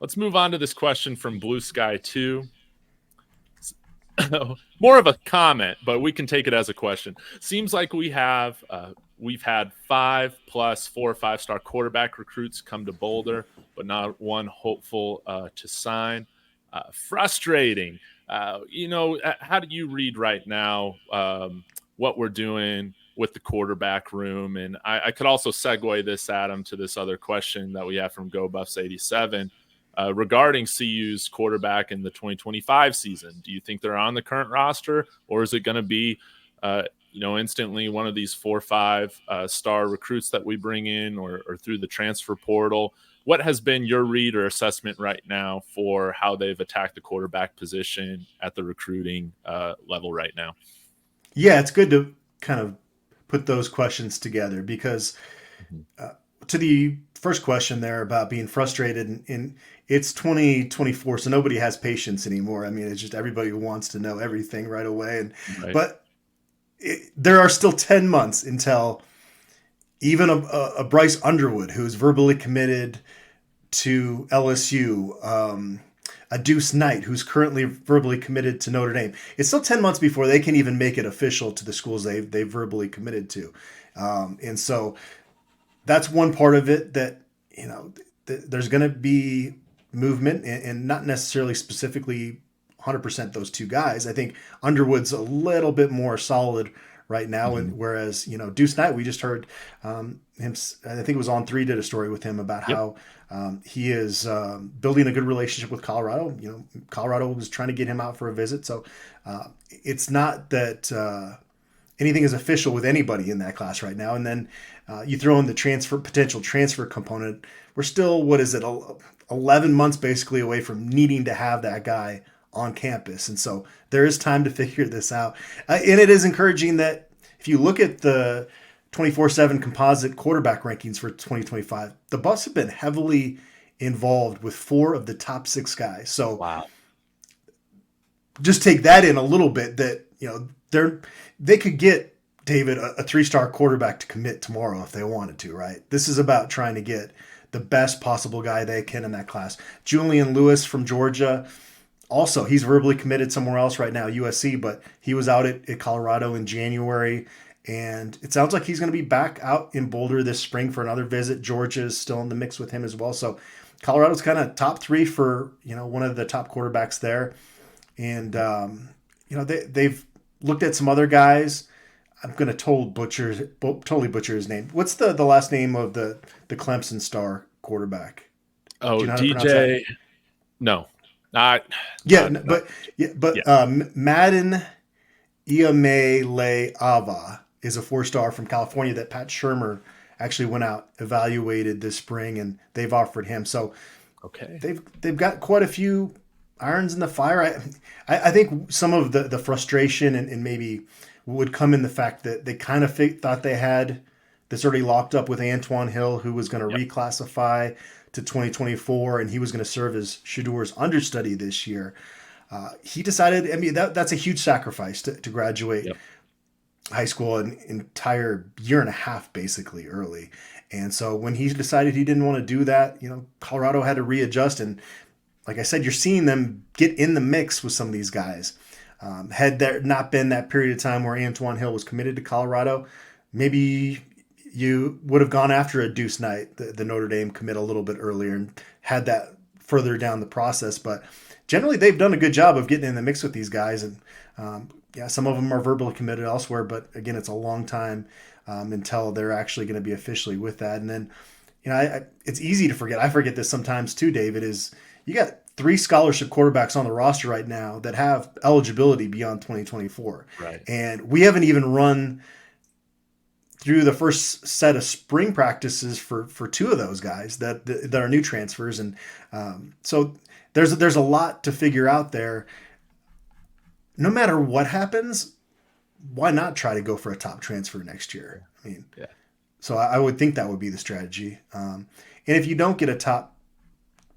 Let's move on to this question from Blue Sky 2. More of a comment, but we can take it as a question. Seems like we've had 5+ 4 or 5-star quarterback recruits come to Boulder, but not one hopeful to sign. Frustrating. How do you read right now what we're doing with the quarterback room? And I could also segue this, Adam, to this other question that we have from GoBuffs87 regarding CU's quarterback in the 2025 season. Do you think they're on the current roster, or is it going to be, instantly one of these 4 or 5 star recruits that we bring in, or through the transfer portal? What has been your read or assessment right now for how they've attacked the quarterback position at the recruiting level right now? Yeah, it's good to kind of put those questions together because to the first question there about being frustrated, and it's 2024, so nobody has patience anymore. I mean, it's just everybody wants to know everything right away. Right. But there are still 10 months until even a Bryce Underwood, who's verbally committed to LSU, a Deuce Knight, who's currently verbally committed to Notre Dame. It's still 10 months before they can even make it official to the schools they've verbally committed to. And so that's one part of it that, there's going to be movement and not necessarily specifically 100% those two guys. I think Underwood's a little bit more solid right now, and whereas Deuce Knight, we just heard him. I think it was On 3 did a story with him about how he is building a good relationship with Colorado. Colorado was trying to get him out for a visit, so it's not that anything is official with anybody in that class right now. And then you throw in the potential transfer component. We're still, 11 months basically away from needing to have that guy on campus. And so there is time to figure this out. And it is encouraging that if you look at the 24/7 composite quarterback rankings for 2025, the Buffs have been heavily involved with 4 of the top 6 guys. So Wow. just take that in a little bit, that they could get David a 3-star quarterback to commit tomorrow if they wanted to, right? This is about trying to get the best possible guy they can in that class. Julian Lewis from Georgia, also, he's verbally committed somewhere else right now, USC, but he was out at Colorado in January, and it sounds like he's going to be back out in Boulder this spring for another visit. Georgia is still in the mix with him as well. So Colorado's kind of top 3 for, one of the top quarterbacks there. And, they've looked at some other guys. I'm going to totally butcher his name. What's the last name of the Clemson star quarterback? Oh, Do you know how to pronounce DJ. that? No, Madden Iamele Ava is a 4-star from California that Pat Shermer actually went out, evaluated this spring, and they've offered him. So okay. they've got quite a few irons in the fire. I think some of the frustration and maybe would come in the fact that they kind of thought they had this already locked up with Antoine Hill, who was going to reclassify to 2024, and he was going to serve as Shadur's understudy this year. He decided, that's a huge sacrifice to graduate high school an entire year and a half basically early. And so when he decided he didn't want to do that, Colorado had to readjust. And like I said, you're seeing them get in the mix with some of these guys. Had there not been that period of time where Antoine Hill was committed to Colorado, maybe you would have gone after a Deuce Knight, the Notre Dame commit, a little bit earlier and had that further down the process. But generally, they've done a good job of getting in the mix with these guys. And some of them are verbally committed elsewhere. But again, it's a long time until they're actually going to be officially with that. And then, it's easy to forget. I forget this sometimes too, David, is you got 3 scholarship quarterbacks on the roster right now that have eligibility beyond 2024. Right. And we haven't even run through the first set of spring practices for 2 of those guys that are new transfers. And so there's a lot to figure out there. No matter what happens, why not try to go for a top transfer next year? So I would think that would be the strategy. And if you don't get a top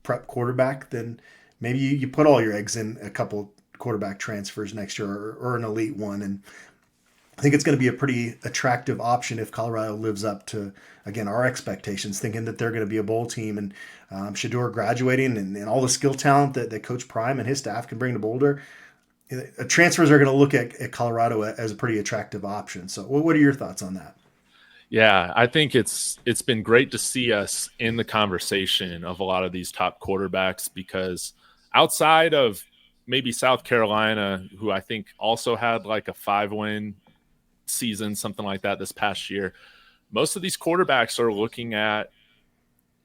prep quarterback, then maybe you put all your eggs in a couple quarterback transfers next year, or an elite one. And I think it's going to be a pretty attractive option if Colorado lives up to, again, our expectations, thinking that they're going to be a bowl team. And Shador graduating and all the skill talent that Coach Prime and his staff can bring to Boulder, transfers are going to look at Colorado as a pretty attractive option. So what are your thoughts on that? Yeah, I think it's been great to see us in the conversation of a lot of these top quarterbacks, because outside of maybe South Carolina, who I think also had like a 5-win season, something like that this past year, most of these quarterbacks are looking at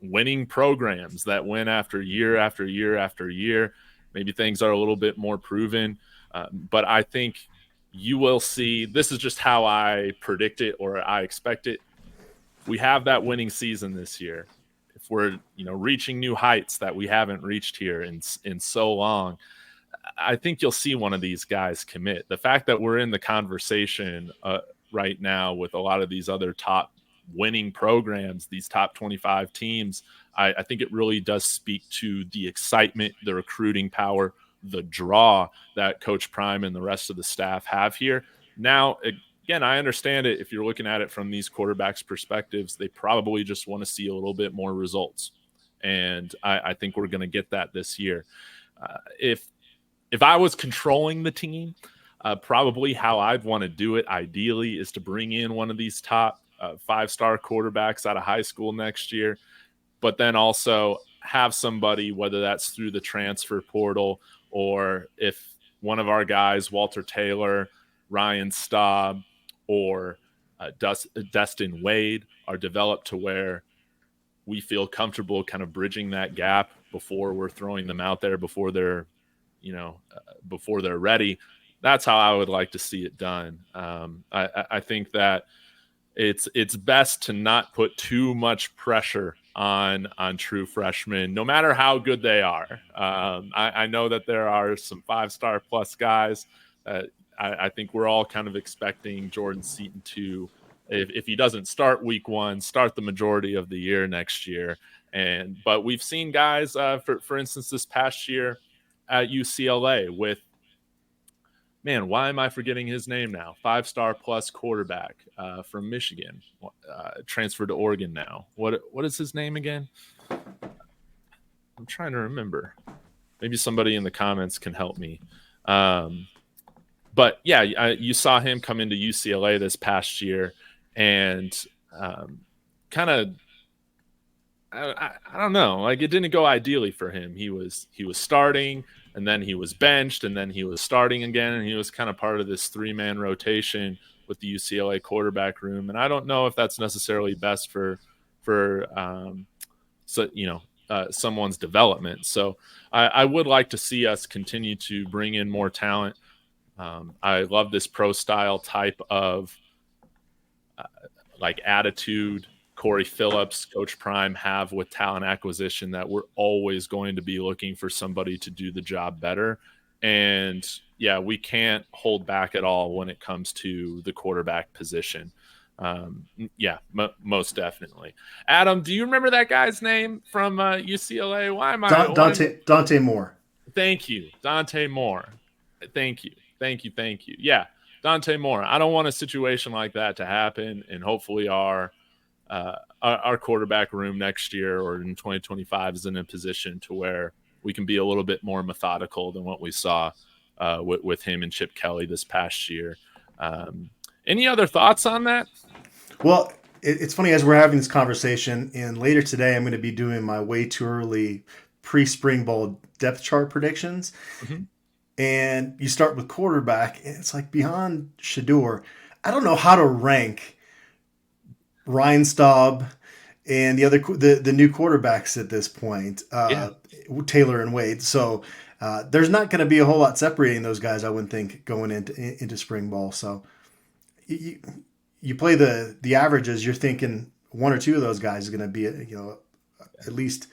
winning programs that win after year after year after year. Maybe things are a little bit more proven, but I think you will see, this is just how I predict it or I expect it. If we have that winning season this year, if we're reaching new heights that we haven't reached here in so long, I think you'll see one of these guys commit. The fact that we're in the conversation right now with a lot of these other top winning programs, these top 25 teams, I think it really does speak to the excitement, the recruiting power, the draw that Coach Prime and the rest of the staff have here. Now, again, I understand it. If you're looking at it from these quarterbacks' perspectives, they probably just want to see a little bit more results. And I think we're going to get that this year. If I was controlling the team, probably how I'd want to do it ideally is to bring in one of these top 5-star quarterbacks out of high school next year, but then also have somebody, whether that's through the transfer portal or if one of our guys, Walter Taylor, Ryan Staub, or Destin Wade, are developed to where we feel comfortable kind of bridging that gap before we're throwing them out there, before they're ready. That's how I would like to see it done. I think that it's best to not put too much pressure on true freshmen, no matter how good they are. I know that there are some 5-star plus guys. I think we're all kind of expecting Jordan Seaton to, if he doesn't start week 1, start the majority of the year next year. But we've seen guys, for instance, this past year at UCLA with, man, why am I forgetting his name now? 5-star plus quarterback from Michigan, transferred to Oregon now. What is his name again? I'm trying to remember. Maybe somebody in the comments can help me. But yeah, you saw him come into UCLA this past year and kind of, I don't know, like it didn't go ideally for him. He was starting, and then he was benched, and then he was starting again, and he was kind of part of this 3-man rotation with the UCLA quarterback room. And I don't know if that's necessarily best for someone's development. So I would like to see us continue to bring in more talent. I love this pro style type of like attitude Corey Phillips, Coach Prime have with talent acquisition, that we're always going to be looking for somebody to do the job better. And yeah, we can't hold back at all when it comes to the quarterback position. Most definitely. Adam, do you remember that guy's name from UCLA? Why am I Dante Moore? Thank you, Dante Moore. Thank you. Yeah, Dante Moore. I don't want a situation like that to happen, and hopefully our quarterback room next year or in 2025 is in a position to where we can be a little bit more methodical than what we saw with him and Chip Kelly this past year. Any other thoughts on that? Well, it's funny, as we're having this conversation, and later today I'm going to be doing my way too early pre-spring ball depth chart predictions. Mm-hmm. And you start with quarterback, and it's like beyond Shador, I don't know how to rank Ryan Staub and the new quarterbacks at this point, Taylor and Wade. So there's not going to be a whole lot separating those guys, I wouldn't think, going into spring ball. So you play the averages, you're thinking one or two of those guys is going to be at least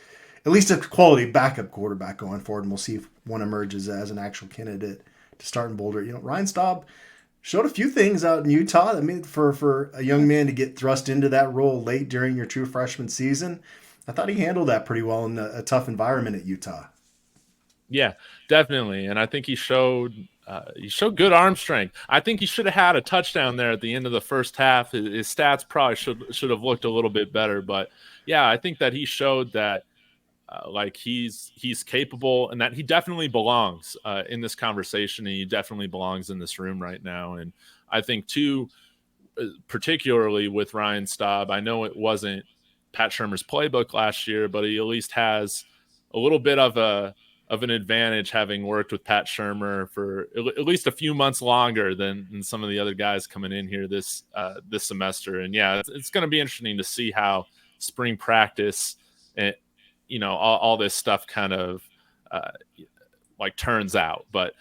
a quality backup quarterback going forward, and we'll see if one emerges as an actual candidate to start in Boulder. Ryan Staub showed a few things out in Utah. I mean, for a young man to get thrust into that role late during your true freshman season, I thought he handled that pretty well in a tough environment at Utah. Yeah, definitely. And I think he showed he showed good arm strength. I think he should have had a touchdown there at the end of the first half. His stats probably should have looked a little bit better, but yeah, I think that he showed that like he's capable and that he definitely belongs in this conversation, and he definitely belongs in this room right now. And I think too, particularly with Ryan Staub, I know it wasn't Pat Shurmur's playbook last year, but he at least has a little bit of an advantage having worked with Pat Shurmur for at least a few months longer than some of the other guys coming in here this semester. And yeah, it's going to be interesting to see how spring practice and all this stuff kind of like turns out. But